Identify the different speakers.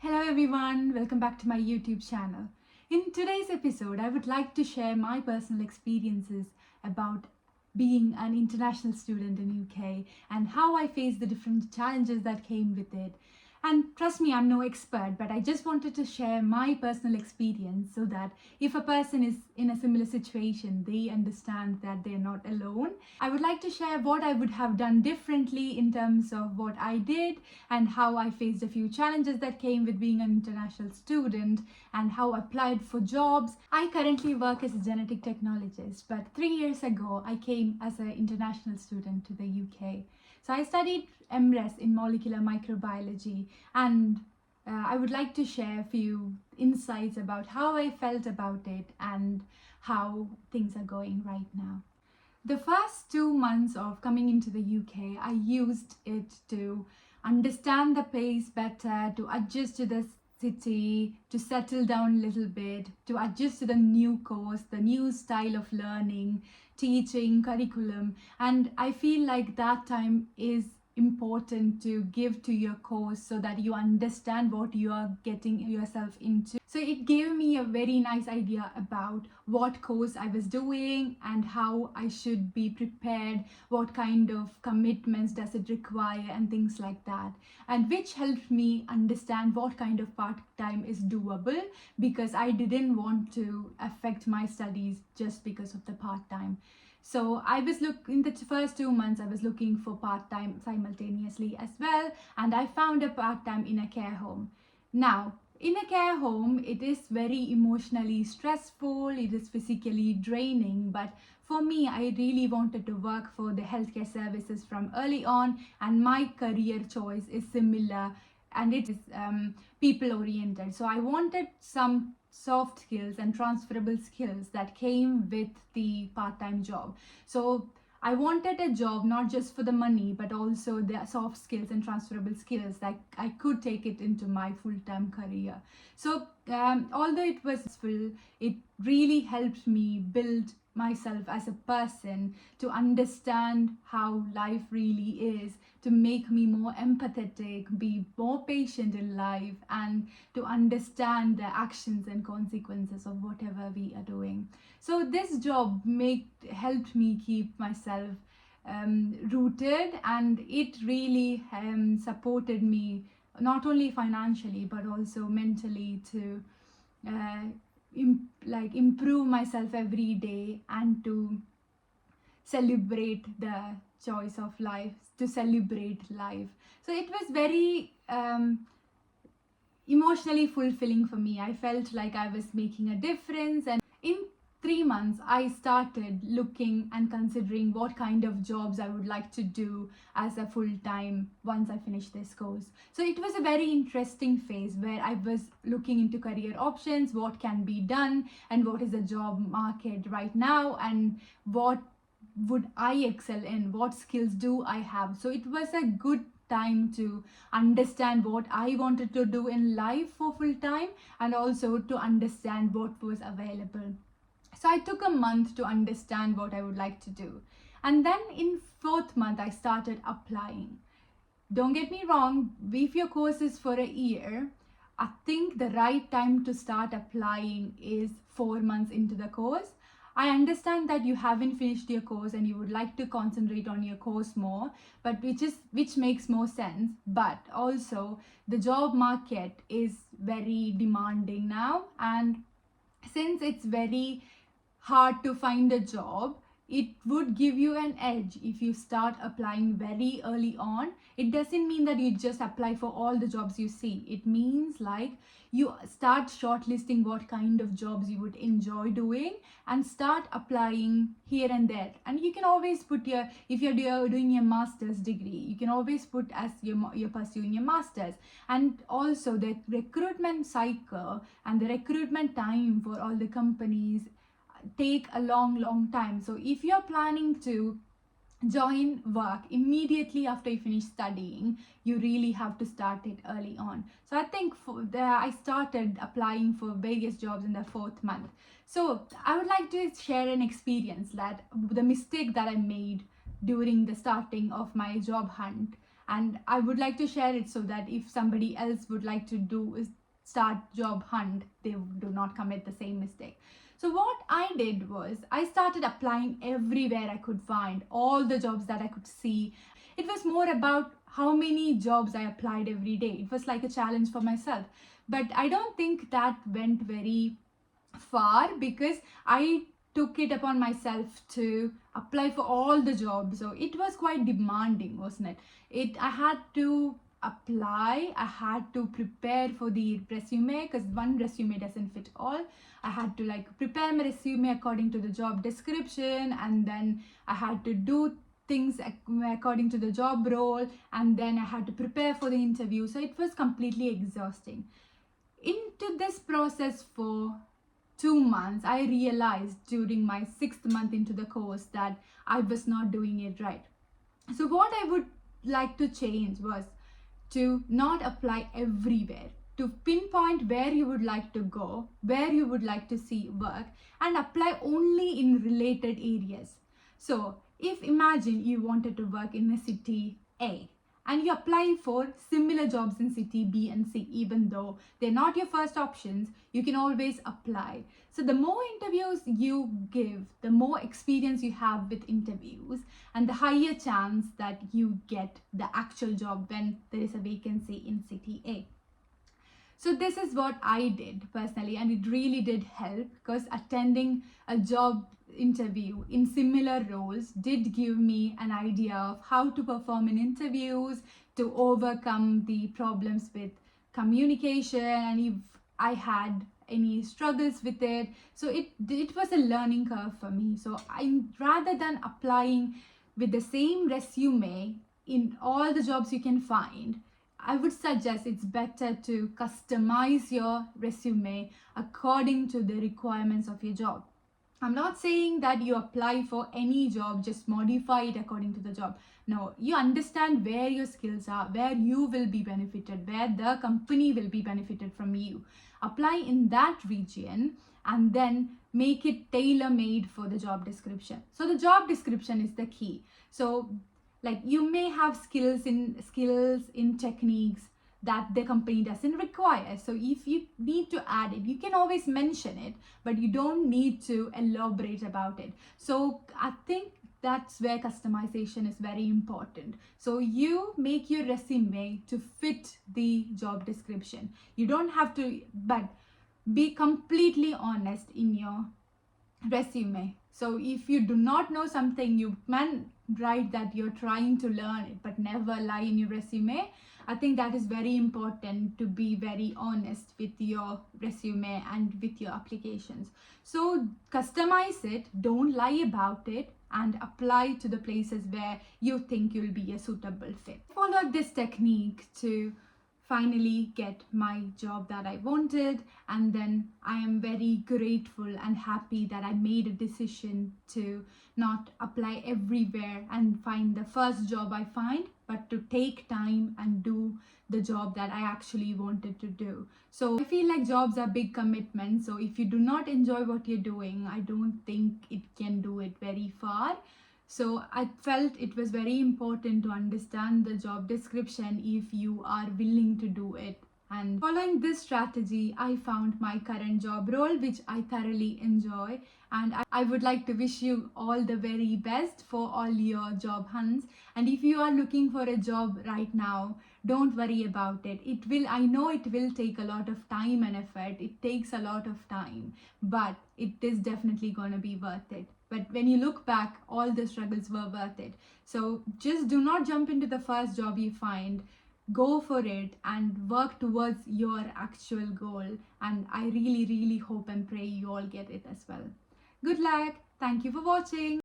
Speaker 1: Hello everyone, welcome back to my YouTube channel. In today's episode, I would like to share my personal experiences about being an international student in UK and how I faced the different challenges that came with it. And trust me, I'm no expert, but I just wanted to share my personal experience so that if a person is in a similar situation, they understand that they're not alone. I would like to share what I would have done differently in terms of what I did and how I faced a few challenges that came with being an international student and how I applied for jobs. I currently work as a genetic technologist, but 3 years ago, I came as an international student to the UK. So I studied MRes in molecular microbiology, and I would like to share a few insights about how I felt about it and how things are going right now. The first 2 months of coming into the UK, I used it to understand the pace better, to adjust to the city, to settle down a little bit, to adjust to the new course, the new style of learning, teaching, curriculum. And I feel like that time is important to give to your course so that you understand what you are getting yourself into. So it gave me a very nice idea about what course I was doing and how I should be prepared, what kind of commitments does it require and things like that, and which helped me understand what kind of part-time is doable, because I didn't want to affect my studies just because of the part-time. So I was in the first 2 months, I was looking for part-time simultaneously as well, and I found a part-time in a care home. Now, in a care home, it is very emotionally stressful, it is physically draining, but for me, I really wanted to work for the healthcare services from early on, and my career choice is similar and it is people oriented. So I wanted some soft skills and transferable skills that came with the part-time job. So I wanted a job not just for the money, but also the soft skills and transferable skills that I could take it into my full-time career. So although it was full, it really helped me build myself as a person, to understand how life really is, to make me more empathetic, be more patient in life, and to understand the actions and consequences of whatever we are doing. So this job helped me keep myself rooted, and it really supported me not only financially but also mentally to improve myself every day and to celebrate the choice of life, to celebrate life. So it was very emotionally fulfilling for me. I felt like I was making a difference, and in 3 months I started looking and considering what kind of jobs I would like to do as a full-time once I finished this course. So it was a very interesting phase where I was looking into career options, what can be done, and what is the job market right now, and what would I excel in, what skills do I have. So it was a good time to understand what I wanted to do in life for full time, and also to understand what was available. So I took a month to understand what I would like to do, and then in 4th month I started applying. Don't get me wrong, if your course is for a year, I think the right time to start applying is 4 months into the course. I understand that you haven't finished your course and you would like to concentrate on your course more, but which makes more sense. But also the job market is very demanding now, and since it's very hard to find a job, it would give you an edge if you start applying very early on. It doesn't mean that you just apply for all the jobs you see. It means like you start shortlisting what kind of jobs you would enjoy doing and start applying here and there. And you can always put if you're doing your master's degree, you can always put as you're pursuing your master's. And also the recruitment cycle and the recruitment time for all the companies take a long time. So if you're planning to join work immediately after you finish studying, you really have to start it early on. So I think I started applying for various jobs in the 4th month. So I would like to share an experience, that the mistake that I made during the starting of my job hunt. and I would like to share it so that if somebody else would like to start job hunt, they do not commit the same mistake. So what I did was I started applying everywhere I could find, all the jobs that I could see. It was more about how many jobs I applied every day. It was like a challenge for myself. But I don't think that went very far, because I took it upon myself to apply for all the jobs. So it was quite demanding, wasn't it? I had to apply, I had to prepare for the resume, because one resume doesn't fit all. I had to like prepare my resume according to the job description, and then I had to do things according to the job role, and then I had to prepare for the interview. So it was completely exhausting. Into this process for 2 months, I realized during my 6th month into the course that I was not doing it right. So what I would like to change was to not apply everywhere, to pinpoint where you would like to go, where you would like to see work, and apply only in related areas. So if imagine you wanted to work in a city A, and you apply for similar jobs in city B and C, even though they're not your first options, you can always apply. So the more interviews you give, the more experience you have with interviews, and the higher chance that you get the actual job when there is a vacancy in city A. So this is what I did personally, and it really did help, because attending a job interview in similar roles did give me an idea of how to perform in interviews, to overcome the problems with communication, and if I had any struggles with it. So it was a learning curve for me. So rather than applying with the same resume in all the jobs you can find, I would suggest it's better to customize your resume according to the requirements of your job. I'm not saying that you apply for any job, just modify it according to the job. No, you understand where your skills are, where you will be benefited, where the company will be benefited from you. Apply in that region and then make it tailor-made for the job description. So the job description is the key. So like you may have skills in techniques that the company doesn't require. So if you need to add it, you can always mention it, but you don't need to elaborate about it. So I think that's where customization is very important. So you make your resume to fit the job description. You don't have to, but be completely honest in your resume. So if you do not know something, you can write that you're trying to learn it, but never lie in your resume. I think that is very important, to be very honest with your resume and with your applications. So customize it, don't lie about it, and apply to the places where you think you'll be a suitable fit. Follow this technique to finally get my job that I wanted, and then I am very grateful and happy that I made a decision to not apply everywhere and find the first job I find, but to take time and do the job that I actually wanted to do. So I feel like jobs are big commitments, so if you do not enjoy what you're doing, I don't think it can do it very far. So I felt it was very important to understand the job description if you are willing to do it. And following this strategy, I found my current job role, which I thoroughly enjoy. And I would like to wish you all the very best for all your job hunts. And if you are looking for a job right now, don't worry about it. I know it will take a lot of time and effort. It takes a lot of time, but it is definitely going to be worth it. But when you look back, all the struggles were worth it. So just do not jump into the first job you find. Go for it and work towards your actual goal. And I really, really hope and pray you all get it as well. Good luck. Thank you for watching.